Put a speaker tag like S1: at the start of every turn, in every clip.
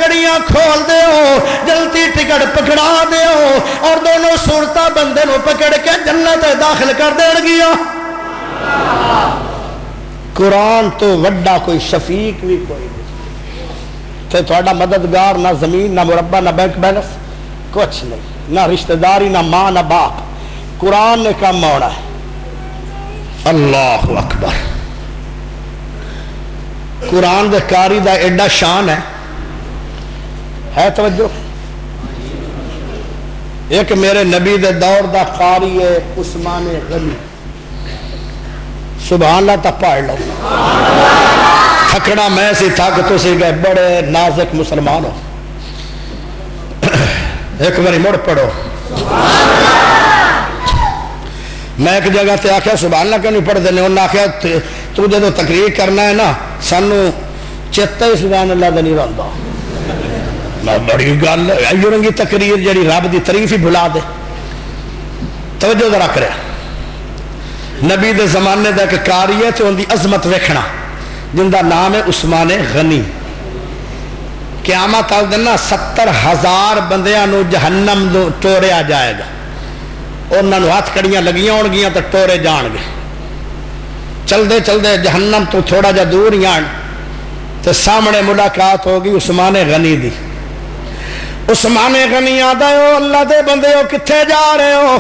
S1: کڑیاں کھول دیو، جلدی ٹکٹ پکڑا دیو، اور دونوں صورتاں بندے نو پکڑ کے جنت داخل کر دین گیا۔ قرآن تو وڈا کوئی شفیق بھی کوئی نہیں، تے تھوڑا مددگار نہ زمین نہ مربع نہ بینک بیلنس کچھ نہیں، نہ رشتہ داری نہ ماں نہ باپ، قرآن نے کام موڑا ہے۔ اللہ اکبر۔ قرآن دے کاری دا ایڈا شان ہے توجہ۔ ایک میرے نبی دے دور دا قاری ہے عثمان غنی، سبحان اللہ تا پڑھ لو، تھکڑا میں سی تھک تو سی گئے، بڑے نازک مسلمان ہو، ایک باری مڑ پڑھو۔ میں ایک جگہ تے آخیا سبحان اللہ کیوں نہیں پڑھ دینے، انہوں نے آخیا تو جدو تقریر کرنا ہے نا سانو چیتا ہی سبحان اللہ دا نہیں رہندا۔ میں بڑی گل ایو رنگی تقریر جڑی رب دی تعریف ہی بھلا دے۔ توجہ ذرا کرے، نبی دے زمانے دا ایک کاری ہے تے ان دی عظمت ویکھنا، جن دا نام ہے عثمان غنی۔ قیامت آل دن 70,000 بندیاں نو جہنم دو ٹوریا جائے گا، انہاں نو ہاتھ کڑیاں لگیاں ہون گیاں تے ٹورے جان گے، چل دے جہنم تو تھوڑا جا دور یان تے سامنے ملاقات ہوگی عثمان غنی دی۔ عثمان غنی آدھا ہو اللہ دے بندے ہو کتھے جا رہے ہو؟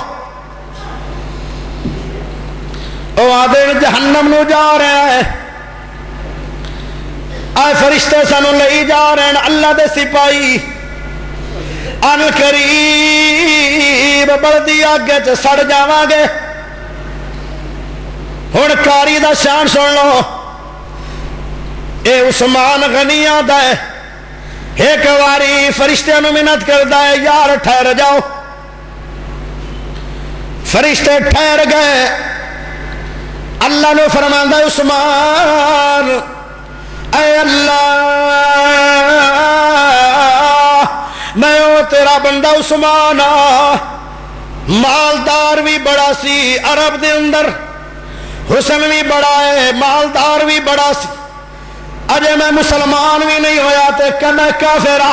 S1: او آدھے جہنم نو جا رہے ہیں، آئے فرشتے سانو لئی جا رہے ہیں، اللہ دے سپاہی ان قریب بلدی آگے چ سڑ جاواں گے۔ ہن کاری دا شان سن لو، اے عثمان غنی آندا ہے ایک واری فرشتے نو منت کردا ہے یار ٹھہر جاؤ، فرشتے ٹھہر گئے، اللہ نے فرماندا ہے عثمان اے اللہ میں او تیرا بندہ عثمان مالدار بھی بڑا سی، عرب دے اندر حسن بھی بڑا ہے، مالدار بھی بڑا سی، اجے میں مسلمان بھی نہیں ہویا تے کنا کافرہ،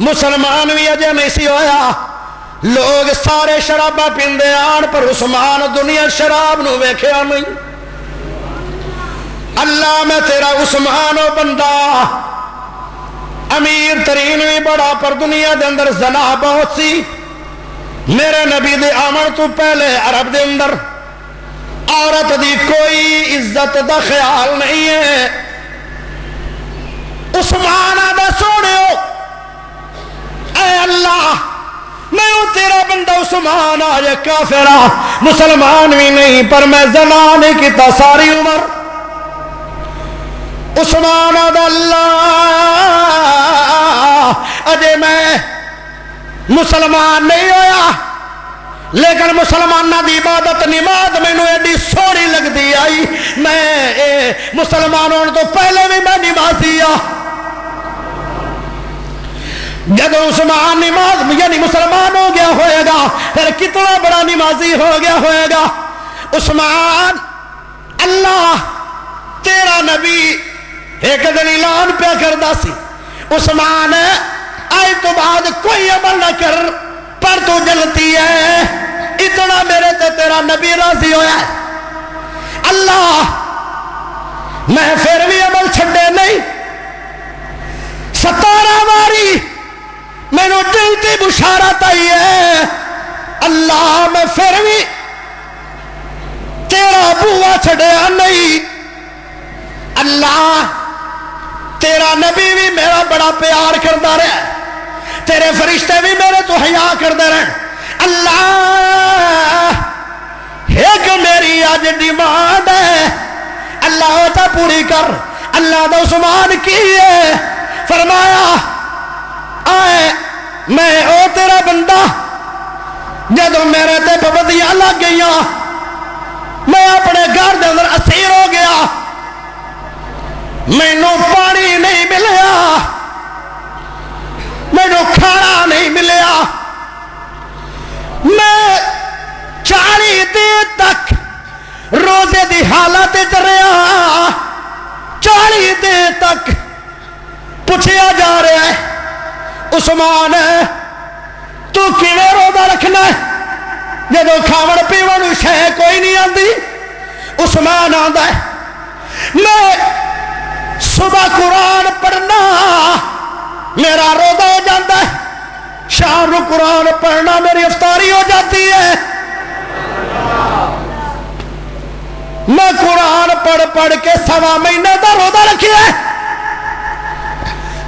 S1: مسلمان بھی اجے نہیں سی ہویا، لوگ سارے شرابہ پیندے آن پر عثمان دنیا شراب نو ویکھیا نہیں۔ اللہ میں تیرا عثمان و بندہ امیر ترین بھی بڑا پر دنیا دے اندر زنا بہت سی، میرے نبی دے آمن تو پہلے عرب دے اندر عورت دی کوئی عزت دا خیال نہیں ہے۔ عثمان آدھا سوڑے ہو اے اللہ میں ہوں تیرا بندہ عثمان آج کافرہ مسلمان بھی نہیں پر میں زنا نہیں کیتا ساری عمر۔ عثمان آدھا اللہ اجے میں مسلمان نہیں ہویا لیکن مسلمانہ دی عبادت نماز میں نو ایڈی سوڑی لگ دی آئی، میں مسلمانوں تو پہلے بھی میں نمازی جب عثمان نماز یعنی مسلمان ہو گیا ہوئے گا پھر کتنا بڑا نمازی ہو گیا ہوئے گا۔ عثمان اللہ تیرا نبی ایک دن اعلان پہ کردا سی عثمان آج تو بعد کوئی عمل نہ کر پر تو جلتی ہے، اتنا میرے تے تیرا نبی راضی ہویا ہے، اللہ میں پھر بھی عمل چھڑے نہیں، 17 باری میں نے جلتی بشارت آئی ہے، اللہ میں پھر بھی تیرا بوا چھڑیا نہیں، اللہ تیرا نبی بھی میرا بڑا پیار کرتا رہا، تیرے فرشتے بھی میرے تو حیا کرتے رہے، اللہ ایک میری آج ڈیمانڈ ہے اللہ ہوتا پوری کر۔ اللہ دا عثمان کی ہے فرمایا آئے میں او تیرا بندہ جدو میرے تے پابندیاں لگ گئیاں میں اپنے گھر دے اندر اسیر ہو گیا، مینو پانی نہیں ملیا، مینو کھانا نہیں ملیا، میں 40 دن تک روزے دی حالت رہا، 40 دن تک پوچھیا جا رہا ہے عثمان تو کیویں روزہ رکھنا جدو کھاون پیون شے کوئی نہیں آندی؟ عثمان آندا ہے میں صبح قرآن پڑھنا میرا روزہ ہو جاتا ہے، شام کو قرآن پڑھنا میری افطاری ہو جاتی ہے۔ میں قرآن پڑھ پڑھ کے 1.25 مہینے کا روزہ رکھیا ہے۔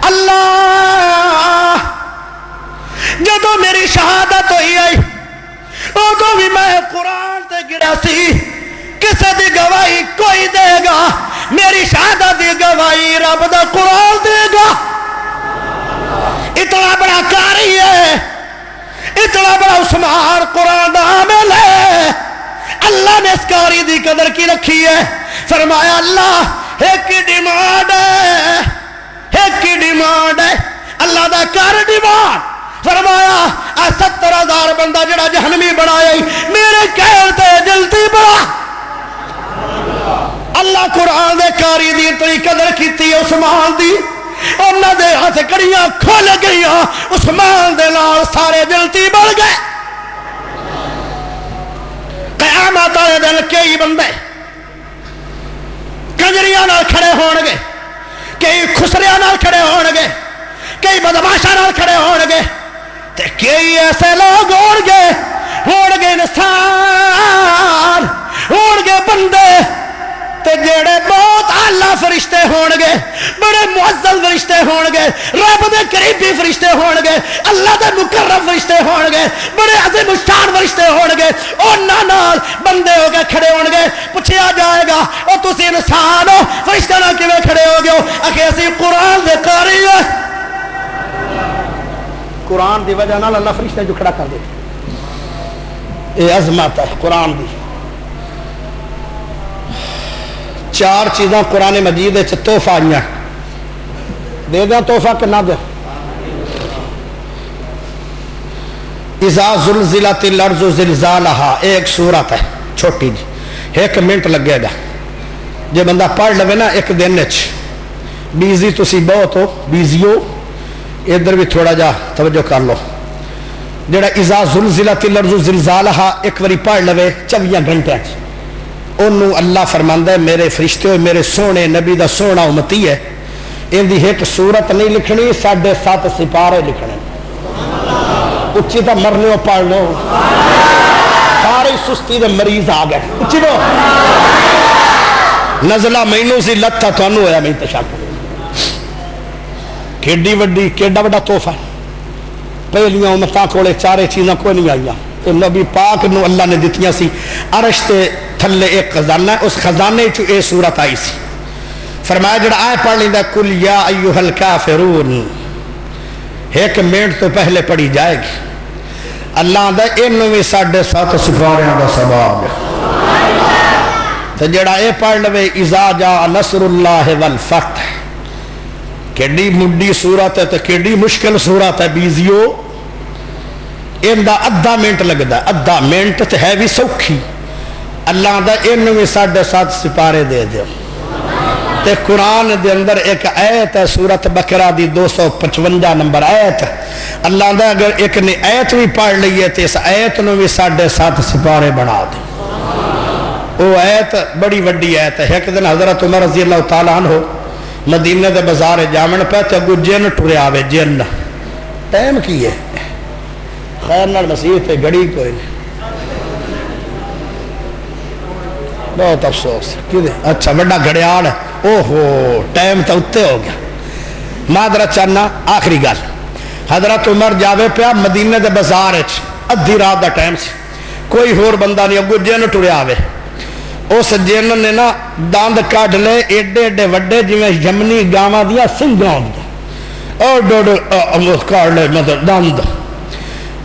S1: اللہ جدو میری شہادت ہوئی آئی ادو بھی میں قرآن تے گرا سی، کسے دی گواہی کوئی دے گا؟ میری شہادت دی گواہی رب دا قرآن دے گا۔ اتنا بڑا قاری ہے، اتنا بڑا عثمان قرآن دا عامل ہے، اللہ نے اس قاری دی قدر کی رکھی ہے۔ فرمایا اللہ ایک ڈیمانڈ ہے، ایک ڈیمانڈ ہے، اللہ دا کر ڈیمانڈ۔ فرمایا 70,000 بندہ جڑا جہنمی بنایا میرے کہل تے جلتی بڑا۔ اللہ قرآن دے کاری دی اتنی قدر کیتی ہے عثمان دی، انہاں دے ہاتھ کڑیاں کھل گئیاں، عثمان دے نال سارے جلتی بڑھ گئے۔ قیامت والے دن کئی بندے کنجریاں نال کھڑے ہون گے، کئی خسریاں نال کھڑے ہون گے، کئی بدماشاں نال کھڑے ہون گے، تے کئی ایسے لوگ ہون گے انسان ہون گے بندے تے جڑے بہت اعلیٰ فرشتے ہون گے، بڑے معزز فرشتے ہون گے، رب دے قریبی فرشتے ہون گے، اللہ دے مقرب فرشتے ہون گے، بڑے عظیم الشان فرشتے ہون گے، انہاں نال بندے ہو کے کھڑے ہون گے۔ پوچھا جائے گا او تسی انسان ہو فرشتے نال کیویں کھڑے ہو گئے ہو؟ اکھے اسی قرآن دے قاری ہیں، قرآن دی وجہ نال اللہ فرشتے جو کھڑا کر دیتے۔ یہ عظمت ہے قرآن دی۔ 4 چیزاں قرآن مجید تحفہ آئیاں، دے دیں تحفہ کہ نہ دیں؟ اذا زلزلت الارض زلزالها، ایک سورت ہے چھوٹی جی، 1 منٹ لگے گا، جے بندہ پڑھ لوے نا ایک دن وچ۔ بیزی تسی بہت ہو، بیزیو ادھر بھی تھوڑا جا توجہ کر لو۔ جڑا اذا زلزلت الارض زلزالها ایک واری پڑھ لوے 24 گھنٹے انہوں اللہ فرماندا ہے میرے فرشتے ہوئے میرے سونے نبی دا سونا امتی ہے، ان دی ایک سورت نہیں لکھنی، 7.5 سپارے لکھنے۔ اچھی تا مرنے ہو پڑھ لو، ساری سستی دے مریض آ گئے۔ اچھی لو نزلہ مینوں سی لتھا تھانوں ہویا میں تشک۔ کیڈی وڈی کیڈا وڈا تحفہ، پہلیاں امتاں کولے 4 چیزاں کوئی نہیں آئیاں، نبی پاک نو اللہ نے دتیاں سی۔ عرش تے تھلے ایک خزانہ ہے، اس خزانے چو اے سورت آئی سی۔ فرمایا جڑا آئے پڑھ لیندہ کل یا ایوہ الکافرون 1 منٹ تو پہلے پڑھی جائے گی۔ اللہ دا انہوں میں 7.5 سپاریاں دا ثواب ہے۔ تو جڑا اے پڑھ لوے اذا جاء نصر اللہ والفتح، کیڑی مڈی سورت ہے تو کیڑی مشکل سورت ہے بیزیو، ان دا ادھا منٹ لگدا، ادھا منٹ تے ہے بھی سوکھی۔ اللہ دا انہوں میں 7.5 سپارے دے دیو۔ تے قرآن دے اندر ایک آیت ہے سورت بقرہ دی 255 نمبر آیت، اللہ دا اگر ایک نے آیت بھی پڑھ لئیے تے اس آیت نو بھی 7.5 سپارے بنا دے۔ وہ آیت بڑی وڈی آیت ہے۔ ایک دن حضرت عمر رضی اللہ تعالیٰ عنہ مدینہ دے بازار جامن پہ تے اگو جن ٹرے آوے، جن ٹائم کی ہے خیر نال مسیح تے گڑی کوئی نہیں، بہت افسوس کیوں؟ اچھا بڑا گھڑیال ہے، اوہو ٹائم تو اتے ہو گیا۔ معذرت چاہنا آخری گل، حضرت عمر جاوے پیا مدینہ دے بازار ادھی رات دا ٹائم سی، کوئی ہور بندہ نہیں، اگو جن ٹرے آوے۔ اس جن نے نا دند کڈ لے ایڈے ایڈے وڈے جویں یمنی گاواں دیاں سنگاں ہوندیاں، اور ڈوڈ کڈ لے مطلب دند۔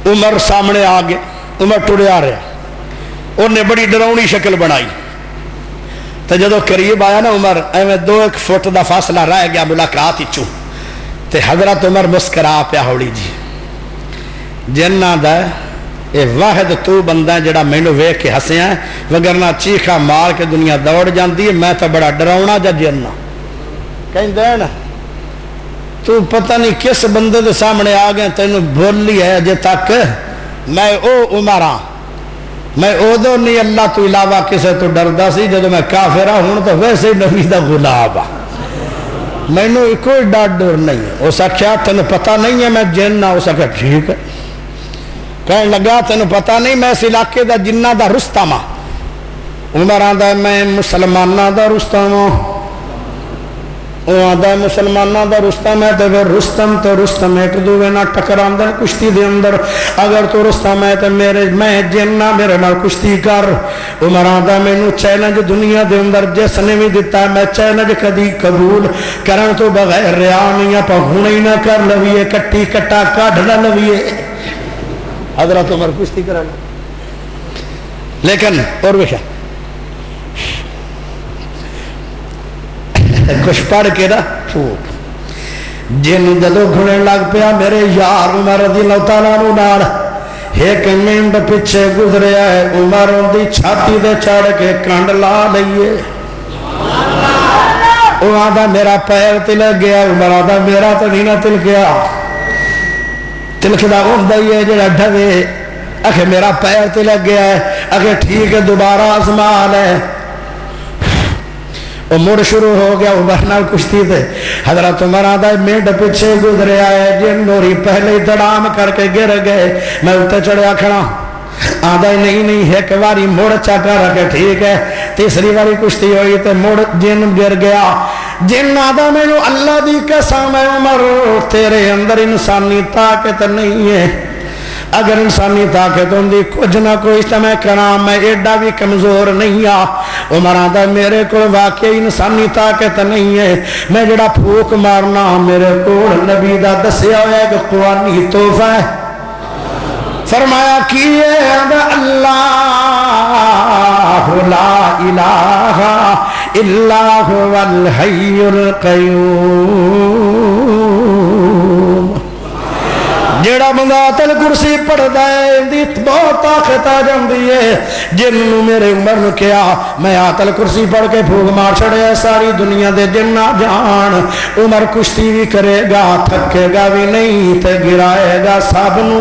S1: عمر سامنے آ گئے، عمر ٹریا رہا، انہیں بڑی ڈراؤنی شکل بنائی۔ تو جدو قریب آیا نا عمر ایویں 2-1 فٹ دا فاصلہ رہ گیا ملاقات ہی چوں، تے حضرت عمر مسکرا پیا ہولی جی، جنہ دا اے واحد تو بندہ جڑا مینوں ویکھ کے ہسیا ہے، وگرنہ چیخا مار کے دنیا دوڑ جاندی ہے، میں تو بڑا ڈراؤنا جا جنہ کہندے نا تو پتہ نہیں کس بندے دے سامنے آ گیا تینوں بولی ہے اجے تک میں او عمر ہاں میں ادو نہیں اللہ تو علاوہ کسے تو ڈردا سی جدو میں کافر ہوں تو ویسے ہی نبی دا غلام ہاں مینوں کوئی ڈر ڈر نہیں ہے اس آخیا تینوں پتہ نہیں ہے میں جن ہاں اس آخیا ٹھیک ہے کہنے لگا تینوں پتہ نہیں میں اس علاقے دا جنہ دا رستم ہاں عمر آندا میں مسلمانہ دا رستم ہاں وہ آدھا مسلمانہ دا رستم ہے تو پھر رستم تو رستم ایک دوے نہ ٹکراندے کشتی دے اندر اگر تو رستم ہے تو میں جنہ میرے نال کشتی کر عمر آدھا مینوں چیلنج دنیا دے اندر جس نے بھی دیتا ہے میں چیلنج کدی قبول کرن تو بغیر ریا نہیں آپ ہوں ہی نہ کر لویے کٹی کٹا کڈ نہ لویے حضرت عمر کشتی کرا لیکن اور ویسا کچھ پڑھ کے نا چھوٹ جن جدو گھنے لگ پیا میرے یار عمر رضی اللہ تعالیٰ عنہ نال ایک منٹ پیچھے گزریا ہے عمر دی چھاتی دے چڑھ کے کنڈ لا لئیے وہ آدھا میرا پیر تلک گیا عمر آدھا میرا تو نہیں نہ تل گیا تلکدہ ہوندہ ہی ہے جڑا ڈھوے اکھے میرا پیر تلک گیا ہے اکھے ٹھیک ہے دوبارہ آزمان ہے وہ مڑ شروع ہو گیا عمر نال کشتی تھے حضرت عمر آدھا منٹ پیچھے گزرے آئے جن نوری پہلے ہی دڑام کر کے گر گئے میں اتے چڑھیا کھڑا آدھا نہیں ایک باری مڑ چکا رکھے ٹھیک ہے تیسری باری کشتی ہوئی تو مڑ جن گر گیا جن آدھا مینوں اللہ دی قسم ہے عمر تیرے اندر انسانی طاقت نہیں ہے اگر انسانی طاقت ہوندی کچھ نہ کوئی تو میں کراں میں ایڈا بھی کمزور نہیں آ عمر آدھا میرے کو واقعی انسانی طاقت نہیں ہے میں جڑا پھوک مارنا میرے کو نبی دا دسیا ہوا ہے کہ قرآنی تحفہ ہے فرمایا کیے اللہ لا الہ الا هو الحی القیوم جیڑا بندہ آیت کرسی پڑھدا ہے اندی بہت طاقت آ جاندی ہے جن میرے عمر نے کیا میں آیت کرسی پڑھ کے پھوک مار چھڑیا ساری دنیا دے جن نہ جان عمر کشتی بھی کرے گا تھکے گا بھی نہیں تے گرائے گا سب نو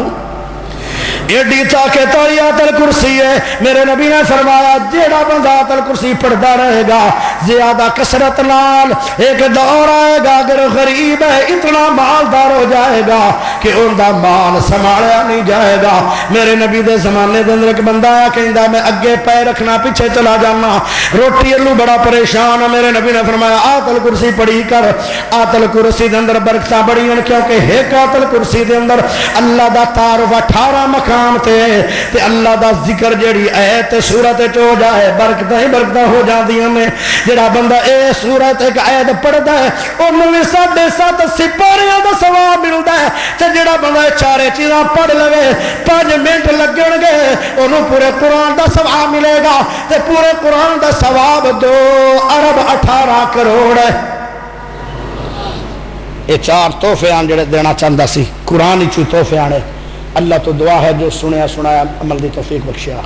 S1: ایڈی طاقت والی آیت کرسی ہے میرے نبی نے فرمایا جیڑا بندہ آیت کرسی پڑھتا رہے گا زیادہ کثرت نال ایک دور آئے گا اگر غریب ہے اتنا مالدار ہو جائے گا کہ ان دا مال سنبھالیا نہیں جائے گا میرے نبی دے زمانے دے اندر ایک بندہ آیا کہندا میں اگے پیر رکھنا پیچھے چلا جانا روٹی اللہ بڑا پریشان ہے میرے نبی نے فرمایا آیت کرسی پڑھی کر آیت کرسی دے اندر برکتاں بڑی ہیں کیونکہ ایک آیت کرسی دے اندر اللہ دا تعارف 18 مقام تے اللہ دا ذکر جیڑی ایت سورت ہو جائے برکتاں ہی برکتاں ہو جاندیاں نے جڑا بندہ اے سورت ایک آیت پڑھدا ہے اونوں وی 7.5 سپاریاں دا ثواب ملدا ہے تے جڑا بندہ چارے چیزاں پڑھ لوے 5 منٹ لگن گے اونوں پورے قرآن دا ثواب ملے گا تے پورے قرآن دا ثواب 2 ارب 18 کروڑ ہے یہ 4 تحفے آن جڑے دینا چاہندا سی قرآن ہی تحفے آنے اللہ تو دعا ہے جو سنیا سنایا عمل دی توفیق بخشیا